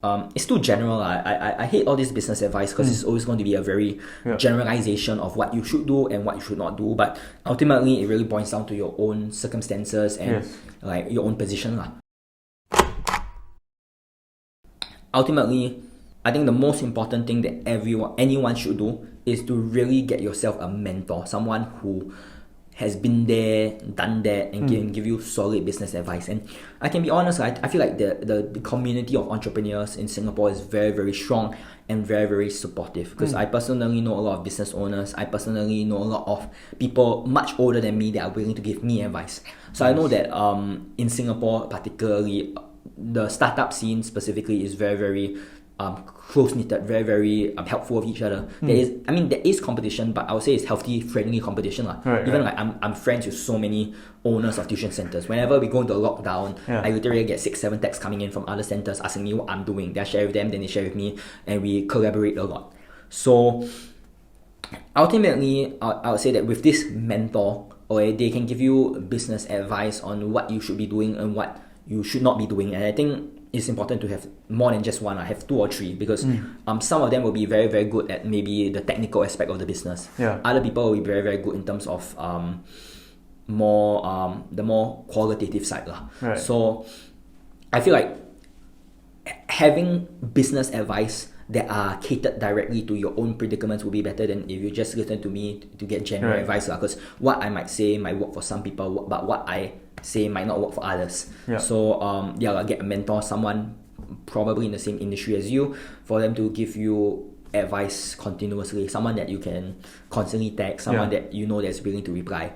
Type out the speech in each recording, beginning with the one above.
It's too general. I hate all this business advice because it's always going to be a very generalization of what you should do and what you should not do. But ultimately, it really boils down to your own circumstances and like your own position lah. Ultimately, I think the most important thing that anyone should do is to really get yourself a mentor, someone who has been there, done that, and can give you solid business advice. And I can be honest, I feel like the community of entrepreneurs in Singapore is very, very strong and very, very supportive. Because I personally know a lot of business owners. I personally know a lot of people much older than me that are willing to give me advice. So I know that in Singapore particularly, the startup scene specifically is very, very close-knitted, very, very helpful of each other. There is competition, but I would say it's healthy, friendly competition. Like I'm friends with so many owners of tuition centers. Whenever we go into a lockdown, I literally get 6-7 texts coming in from other centers asking me what I'm doing. Then I share with them, then they share with me, and we collaborate a lot. So ultimately, I would say that with this mentor, they can give you business advice on what you should be doing and what you should not be doing. And I think it's important to have more than just one. I have 2 or 3 because some of them will be very, very good at maybe the technical aspect of the business. Other people will be very, very good in terms of the more qualitative side. So I feel like having business advice that are catered directly to your own predicaments will be better than if you just listen to me to get general advice. Because what I might say might work for some people, but what I say might not work for others. So get a mentor, someone probably in the same industry as you, for them to give you advice continuously, someone that you can constantly text, someone that you know that's willing to reply.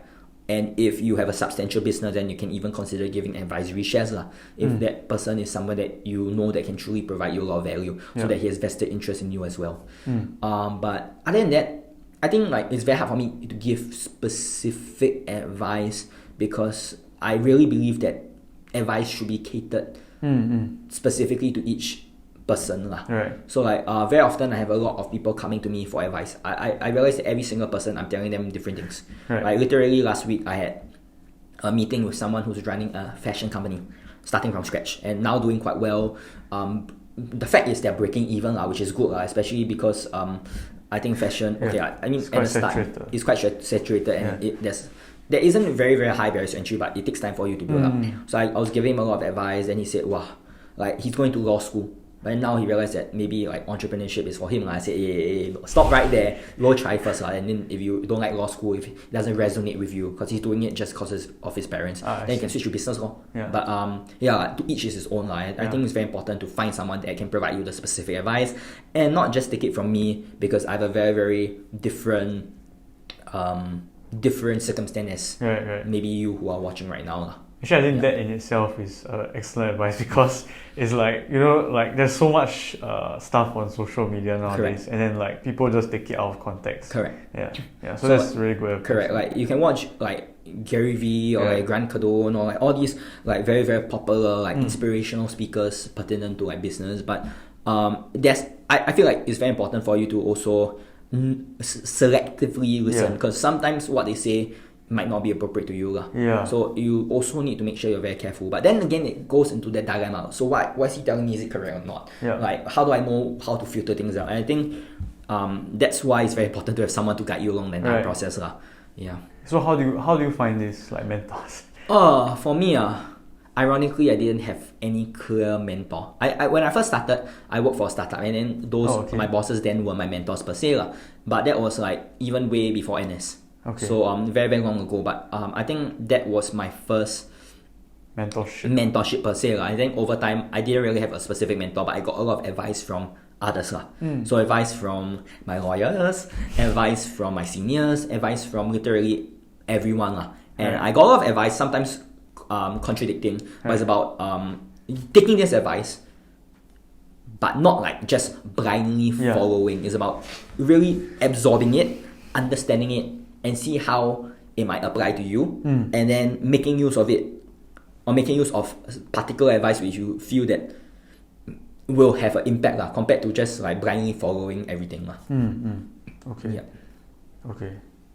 And if you have a substantial business, then you can even consider giving advisory shares if that person is someone that you know that can truly provide you a lot of value, so that he has vested interest in you as well. But other than that, I think like it's very hard for me to give specific advice because I really believe that advice should be catered specifically to each person. So like very often I have a lot of people coming to me for advice. I realize that every single person I'm telling them different things. Like literally last week I had a meeting with someone who's running a fashion company, starting from scratch and now doing quite well. The fact is they're breaking even, which is good, especially because I think fashion, at the start it's quite saturated and there isn't very, very high barriers to entry, but it takes time for you to build up. So I was giving him a lot of advice, and he said, wow, like he's going to law school. But now he realized that maybe like entrepreneurship is for him. I said, hey, stop right there. Go try first. And then if you don't like law school, if it doesn't resonate with you, because he's doing it just because of his parents, then you can switch to business. But to each is his own. I think it's very important to find someone that can provide you the specific advice and not just take it from me, because I have a very, very different circumstance maybe you who are watching right now. Actually, I think that in itself is excellent advice, because it's like, like there's so much stuff on social media nowadays, and then like people just take it out of context. So that's really good advice. Like you can watch like Gary Vee or like Grant Cardone or like all these like very, very popular like inspirational speakers pertinent to like business, but I feel like it's very important for you to also selectively listen, because sometimes what they say might not be appropriate to you. So you also need to make sure you're very careful. But then again, it goes into that dilemma. So what is he telling me? Is it correct or not? Like how do I know how to filter things out? And I think that's why it's very important to have someone to guide you along the entire process. So how do you find these like mentors? For me, ironically, I didn't have any clear mentor. I when I first started, I worked for a startup, and then those my bosses then were my mentors per se. But that was like even way before NS. So very, very long ago. But I think that was my first mentorship per se. I think over time I didn't really have a specific mentor, but I got a lot of advice from others. So advice from my lawyers, advice from my seniors, advice from literally everyone. And I got a lot of advice, sometimes contradicting, but it's about taking this advice but not like just blindly following. It's about really absorbing it, understanding it, and see how it might apply to you, and then making use of it, or making use of particular advice which you feel that will have an impact compared to just like blindly following everything.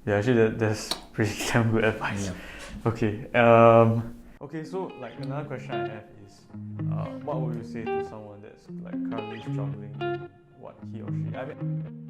Actually that's pretty damn good advice. Okay, so like another question I have is, what would you say to someone that that's like currently struggling with what he or she. I mean.